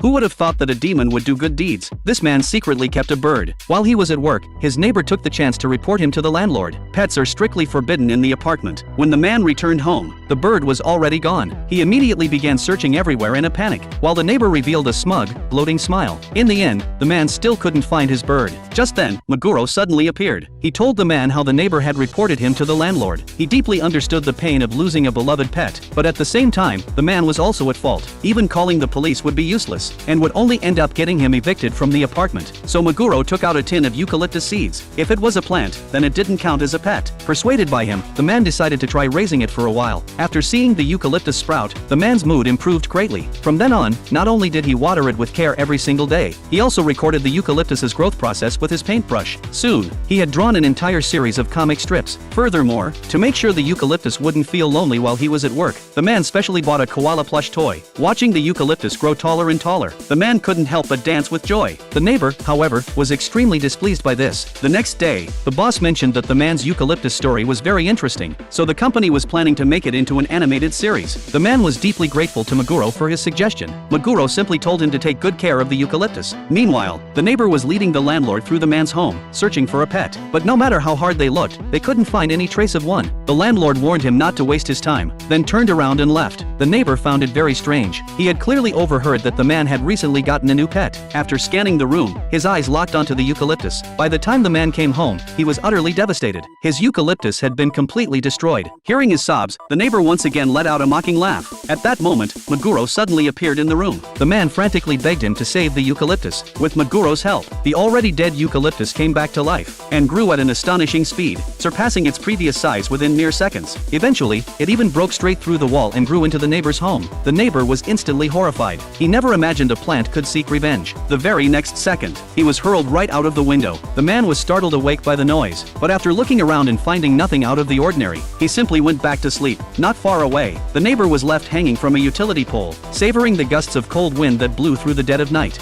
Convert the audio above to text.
Who would have thought that a demon would do good deeds? This man secretly kept a bird. While he was at work, his neighbor took the chance to report him to the landlord. Pets are strictly forbidden in the apartment. When the man returned home, the bird was already gone. He immediately began searching everywhere in a panic, while the neighbor revealed a smug, gloating smile. In the end, the man still couldn't find his bird. Just then, Moguro suddenly appeared. He told the man how the neighbor had reported him to the landlord. He deeply understood the pain of losing a beloved pet, but at the same time, the man was also at fault. Even calling the police would be useless, and would only end up getting him evicted from the apartment. So Moguro took out a tin of eucalyptus seeds. If it was a plant, then it didn't count as a pet. Persuaded by him, the man decided to try raising it for a while. After seeing the eucalyptus sprout, the man's mood improved greatly. From then on, not only did he water it with care every single day, he also recorded the eucalyptus's growth process with his paintbrush. Soon, he had drawn an entire series of comic strips. Furthermore, to make sure the eucalyptus wouldn't feel lonely while he was at work, the man specially bought a koala plush toy. Watching the eucalyptus grow taller and taller, the man couldn't help but dance with joy. The neighbor, however, was extremely displeased by this. The next day, the boss mentioned that the man's eucalyptus story was very interesting, so the company was planning to make it into an animated series. The man was deeply grateful to Moguro for his suggestion. Moguro simply told him to take good care of the eucalyptus. Meanwhile, the neighbor was leading the landlord through the man's home, searching for a pet. But no matter how hard they looked, they couldn't find any trace of one. The landlord warned him not to waste his time, then turned around and left. The neighbor found it very strange. He had clearly overheard that the man had recently gotten a new pet. After scanning the room, his eyes locked onto the eucalyptus. By the time the man came home, he was utterly devastated. His eucalyptus had been completely destroyed. Hearing his sobs, the neighbor once again let out a mocking laugh. At that moment, Moguro suddenly appeared in the room. The man frantically begged him to save the eucalyptus. With Moguro's help, the already dead eucalyptus came back to life, and grew at an astonishing speed, surpassing its previous size within mere seconds. Eventually, it even broke straight through the wall and grew into the neighbor's home. The neighbor was instantly horrified. He never imagined a plant could seek revenge. The very next second, he was hurled right out of the window. The man was startled awake by the noise, but after looking around and finding nothing out of the ordinary, he simply went back to sleep. Not far away, the neighbor was left hanging from a utility pole, savoring the gusts of cold wind that blew through the dead of night.